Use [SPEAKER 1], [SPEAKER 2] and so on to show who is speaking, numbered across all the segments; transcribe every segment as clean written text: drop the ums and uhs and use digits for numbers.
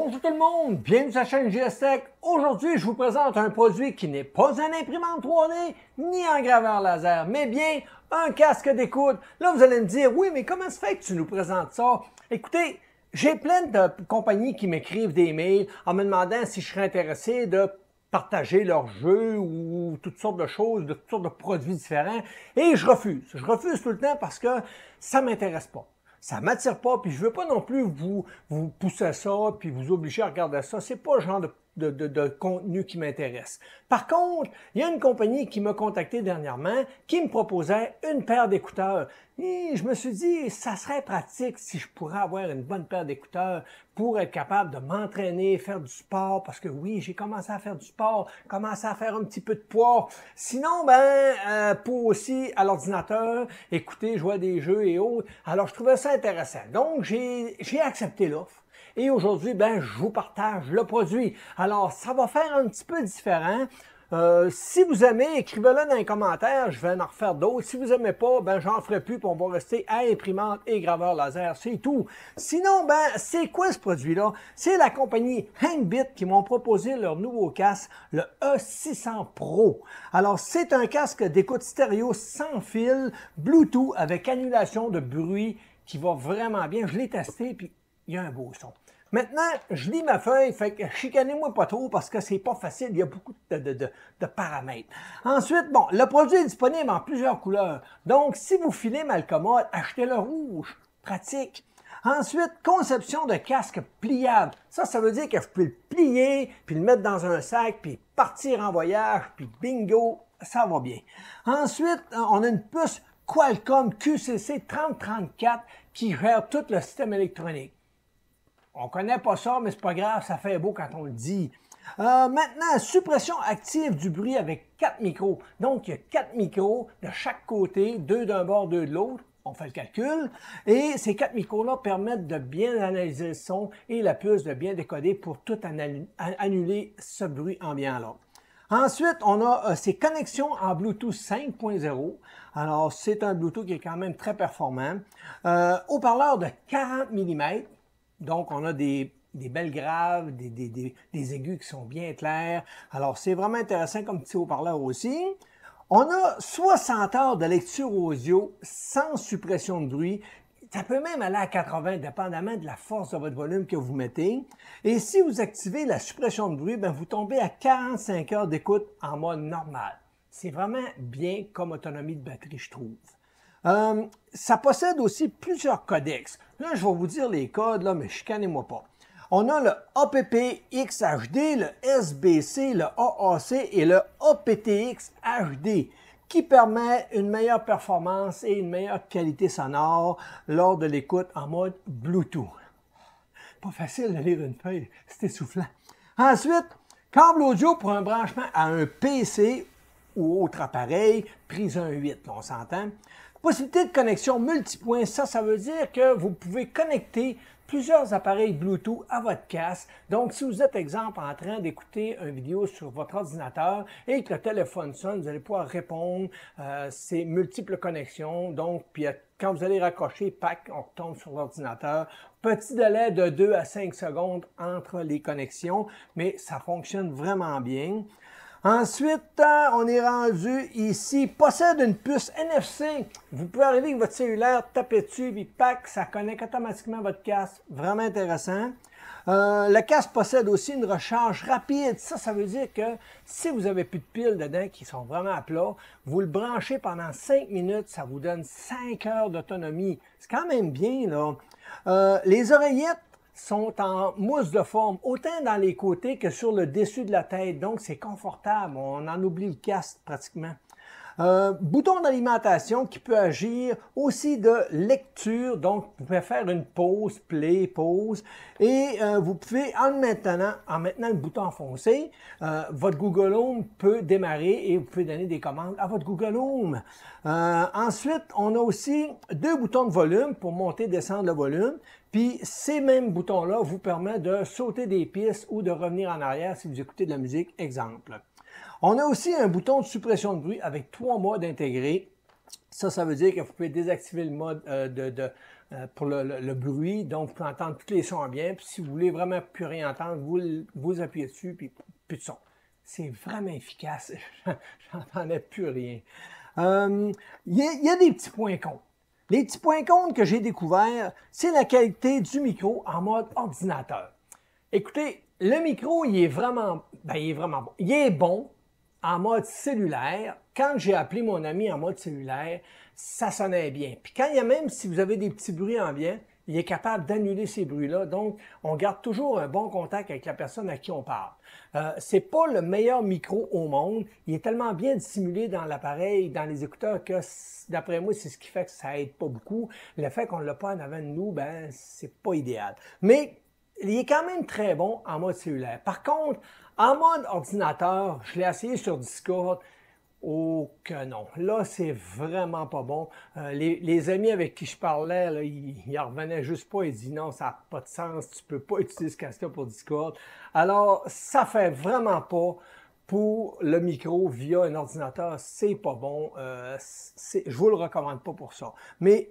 [SPEAKER 1] Bonjour tout le monde, bienvenue sur la chaîne JS Tech. Aujourd'hui, je vous présente un produit qui n'est pas un imprimante 3D ni un graveur laser, mais bien un casque d'écoute. Là, vous allez me dire, oui, mais comment se fait que tu nous présentes ça? Écoutez, j'ai plein de compagnies qui m'écrivent des mails en me demandant si je serais intéressé de partager leurs jeux ou toutes sortes de choses, de toutes sortes de produits différents, et je refuse. Je refuse tout le temps parce que ça m'intéresse pas. Ça m'attire pas, puis je veux pas non plus vous pousser ça, puis vous obliger à regarder ça. C'est pas le genre de contenu qui m'intéresse. Par contre, il y a une compagnie qui m'a contacté dernièrement, qui me proposait une paire d'écouteurs. Et je me suis dit, ça serait pratique si je pourrais avoir une bonne paire d'écouteurs pour être capable de m'entraîner, faire du sport, parce que oui, j'ai commencé à faire du sport, commencé à faire un petit peu de poids. Sinon, pour aussi à l'ordinateur, écouter, jouer à des jeux et autres. Alors, je trouvais ça intéressant. Donc, j'ai accepté l'offre. Et aujourd'hui, je vous partage le produit. Alors, ça va faire un petit peu différent. Si vous aimez, écrivez-le dans les commentaires, je vais en refaire d'autres. Si vous n'aimez pas, j'en ferai plus, puis on va rester à imprimante et graveur laser, c'est tout. Sinon, c'est quoi ce produit-là? C'est la compagnie Hangbit qui m'ont proposé leur nouveau casque, le E600 Pro. Alors, c'est un casque d'écoute stéréo sans fil, Bluetooth avec annulation de bruit qui va vraiment bien. Je l'ai testé, puis il y a un beau son. Maintenant, je lis ma feuille, fait que chicanez-moi pas trop parce que c'est pas facile, il y a beaucoup de paramètres. Ensuite, le produit est disponible en plusieurs couleurs. Donc, si vous filez mal commode, achetez le rouge, pratique. Ensuite, conception de casque pliable. Ça veut dire que vous pouvez le plier, puis le mettre dans un sac, puis partir en voyage, puis bingo, ça va bien. Ensuite, on a une puce Qualcomm QCC 3034 qui gère tout le système électronique. On connaît pas ça, mais c'est pas grave, ça fait beau quand on le dit. Maintenant, suppression active du bruit avec 4 micros. Donc, il y a 4 micros de chaque côté, 2 d'un bord, 2 de l'autre. On fait le calcul. Et ces 4 micros-là permettent de bien analyser le son et la puce de bien décoder pour tout annuler ce bruit ambiant-là. Ensuite, on a ces connexions en Bluetooth 5.0. Alors, c'est un Bluetooth qui est quand même très performant. Haut-parleur de 40 mm. Donc, on a des belles graves, des aigus qui sont bien clairs. Alors, c'est vraiment intéressant comme petit haut-parleur aussi. On a 60 heures de lecture audio sans suppression de bruit. Ça peut même aller à 80, dépendamment de la force de votre volume que vous mettez. Et si vous activez la suppression de bruit, vous tombez à 45 heures d'écoute en mode normal. C'est vraiment bien comme autonomie de batterie, je trouve. Ça possède aussi plusieurs codecs. Là, je vais vous dire les codes, là, mais chicanez-moi pas. On a le APP-X HD, le SBC, le AAC et le APTX HD qui permet une meilleure performance et une meilleure qualité sonore lors de l'écoute en mode Bluetooth. Pas facile de lire une feuille, c'est essoufflant. Ensuite, câble audio pour un branchement à un PC ou autre appareil, prise 1.8, on s'entend. Possibilité de connexion multipoint, ça veut dire que vous pouvez connecter plusieurs appareils Bluetooth à votre casque. Donc, si vous êtes, exemple, en train d'écouter une vidéo sur votre ordinateur et que le téléphone sonne, vous allez pouvoir répondre. C'est multiples connexions. Donc, puis quand vous allez raccrocher, pack, on retombe sur l'ordinateur. Petit délai de 2 à 5 secondes entre les connexions, mais ça fonctionne vraiment bien. Ensuite, on est rendu ici, possède une puce NFC. Vous pouvez arriver avec votre cellulaire, taper dessus, puis pack, ça connecte automatiquement votre casque. Vraiment intéressant. Le casque possède aussi une recharge rapide. Ça veut dire que si vous avez plus de piles dedans qui sont vraiment à plat, vous le branchez pendant 5 minutes, ça vous donne 5 heures d'autonomie. C'est quand même bien, là. Les oreillettes sont en mousse de forme, autant dans les côtés que sur le dessus de la tête. Donc, c'est confortable. On en oublie le casque pratiquement. Bouton d'alimentation qui peut agir aussi de lecture. Donc, vous pouvez faire une pause, play, pause. Et vous pouvez, en maintenant le bouton enfoncé, votre Google Home peut démarrer et vous pouvez donner des commandes à votre Google Home. Ensuite, on a aussi 2 boutons de volume pour monter et descendre le volume. Puis, ces mêmes boutons-là vous permettent de sauter des pistes ou de revenir en arrière si vous écoutez de la musique, exemple. On a aussi un bouton de suppression de bruit avec 3 modes intégrés. Ça veut dire que vous pouvez désactiver le mode pour le bruit. Donc, vous pouvez entendre tous les sons bien. Puis si vous voulez vraiment plus rien entendre, vous appuyez dessus, puis plus de son. C'est vraiment efficace. J'entendais plus rien. Il y a des petits points contre. Les petits points contre que j'ai découverts, c'est la qualité du micro en mode ordinateur. Écoutez, le micro, il est vraiment bon. Il est bon en mode cellulaire. Quand j'ai appelé mon ami en mode cellulaire, ça sonnait bien. Puis quand il y a même, si vous avez des petits bruits ambiants, il est capable d'annuler ces bruits-là. Donc, on garde toujours un bon contact avec la personne à qui on parle. C'est pas le meilleur micro au monde. Il est tellement bien dissimulé dans l'appareil, dans les écouteurs, que d'après moi, c'est ce qui fait que ça aide pas beaucoup. Le fait qu'on ne l'a pas en avant de nous, ben, c'est pas idéal. Mais il est quand même très bon en mode cellulaire. Par contre, en mode ordinateur, je l'ai essayé sur Discord. Oh que non. Là, c'est vraiment pas bon. Les amis avec qui je parlais, là, ils revenaient juste pas. Ils disent non, ça n'a pas de sens. Tu peux pas utiliser ce casque-là pour Discord. Alors, ça fait vraiment pas pour le micro via un ordinateur. C'est pas bon. Je vous le recommande pas pour ça. Mais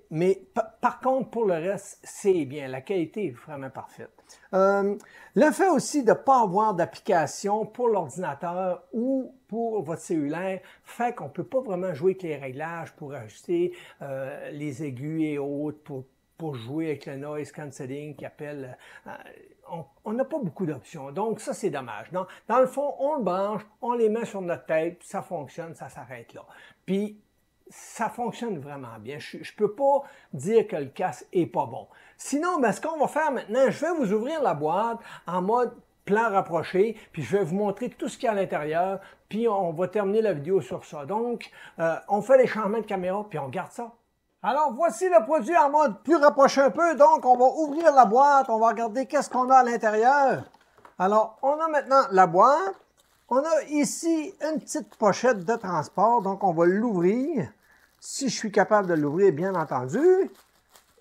[SPEAKER 1] par contre, pour le reste, c'est bien. La qualité est vraiment parfaite. Le fait aussi de ne pas avoir d'application pour l'ordinateur ou pour votre cellulaire fait qu'on ne peut pas vraiment jouer avec les réglages pour ajuster les aigus et autres, pour jouer avec le noise cancelling qui appelle... on n'a pas beaucoup d'options. Donc, ça, c'est dommage. Dans le fond, on le branche, on les met sur notre tête, puis ça fonctionne, ça s'arrête là. Puis, ça fonctionne vraiment bien. Je ne peux pas dire que le casque est pas bon. Sinon, ben, ce qu'on va faire maintenant, je vais vous ouvrir la boîte en mode plan rapproché, puis je vais vous montrer tout ce qu'il y a à l'intérieur, puis on va terminer la vidéo sur ça. Donc, on fait les changements de caméra, puis on garde ça. Alors, voici le produit en mode plus rapproché un peu. Donc, on va ouvrir la boîte, on va regarder qu'est-ce qu'on a à l'intérieur. Alors, on a maintenant la boîte. On a ici une petite pochette de transport, donc on va l'ouvrir. Si je suis capable de l'ouvrir, bien entendu.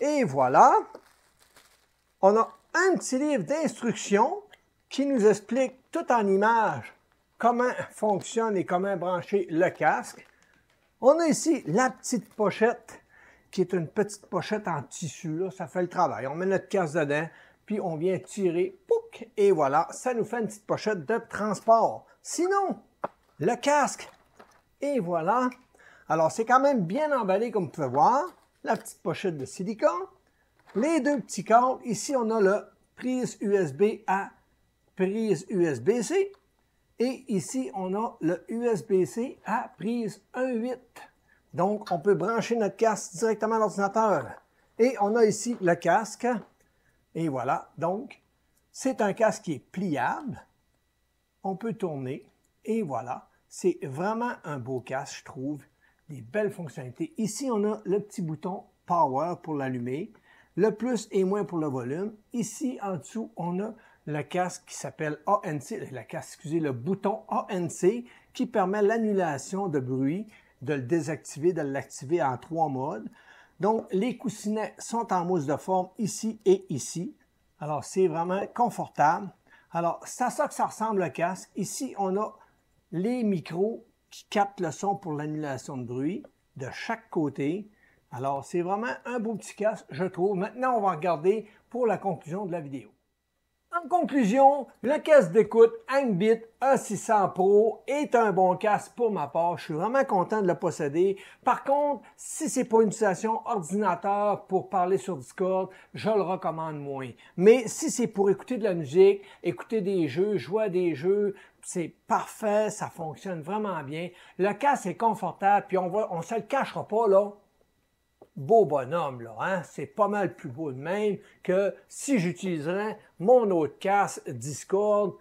[SPEAKER 1] Et voilà. On a un petit livre d'instructions qui nous explique tout en images comment fonctionne et comment brancher le casque. On a ici la petite pochette qui est une petite pochette en tissu. Là, ça fait le travail. On met notre casque dedans, puis on vient tirer, pouc, et voilà, ça nous fait une petite pochette de transport. Sinon, le casque, et voilà. Alors, c'est quand même bien emballé, comme vous pouvez voir. La petite pochette de silicone. Les deux petits câbles. Ici, on a le prise USB à prise USB-C. Et ici, on a le USB-C à prise 1.8. Donc, on peut brancher notre casque directement à l'ordinateur. Et on a ici le casque. Et voilà. Donc, c'est un casque qui est pliable. On peut tourner. Et voilà. C'est vraiment un beau casque, je trouve. Des belles fonctionnalités. Ici, on a le petit bouton Power pour l'allumer. Le plus et moins pour le volume. Ici, en dessous, on a le casque qui s'appelle ANC. Le bouton ANC qui permet l'annulation de bruit, de le désactiver, de l'activer en 3 modes. Donc, les coussinets sont en mousse de forme ici et ici. Alors, c'est vraiment confortable. Alors, c'est à ça que ça ressemble le casque. Ici, on a les micros qui captent le son pour l'annulation de bruit de chaque côté. Alors, c'est vraiment un beau petit casque, je trouve. Maintenant, on va regarder pour la conclusion de la vidéo. En conclusion, le casque d'écoute Hangbit A600 Pro est un bon casque pour ma part. Je suis vraiment content de le posséder. Par contre, si c'est pour une utilisation ordinateur pour parler sur Discord, je le recommande moins. Mais si c'est pour écouter de la musique, écouter des jeux, jouer à des jeux, c'est parfait, ça fonctionne vraiment bien. Le casque est confortable, puis on se le cachera pas, là. Beau bonhomme, là, hein? C'est pas mal plus beau de même que si j'utiliserais mon autre casque Discord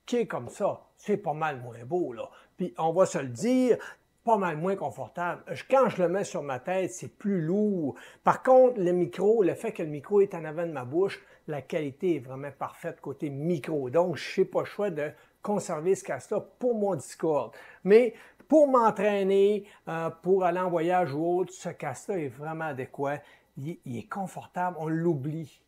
[SPEAKER 1] qui est comme ça. C'est pas mal moins beau, là. Puis on va se le dire, pas mal moins confortable. Quand je le mets sur ma tête, c'est plus lourd. Par contre, le micro, le fait que le micro est en avant de ma bouche, la qualité est vraiment parfaite côté micro. Donc, je n'ai pas le choix de conserver ce casque-là pour mon Discord. Mais pour m'entraîner, pour aller en voyage ou autre, ce casque-là est vraiment adéquat. Il est confortable, on l'oublie.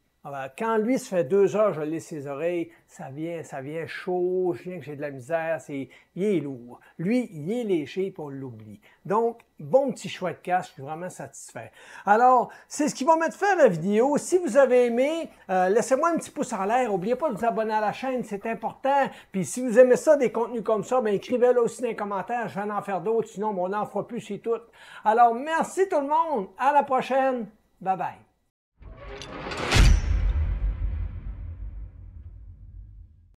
[SPEAKER 1] Quand lui, ça fait 2 heures, je lis ses oreilles, ça vient chaud, je viens que j'ai de la misère, il est lourd. Lui, il est léger, puis on l'oublie. Donc, bon petit choix de casque, je suis vraiment satisfait. Alors, c'est ce qui va mettre fin à la vidéo. Si vous avez aimé, laissez-moi un petit pouce en l'air. N'oubliez pas de vous abonner à la chaîne, c'est important. Puis si vous aimez ça, des contenus comme ça, ben écrivez-le aussi dans les commentaires. Je vais en faire d'autres, sinon on n'en fera plus, c'est tout. Alors, merci tout le monde. À la prochaine. Bye bye.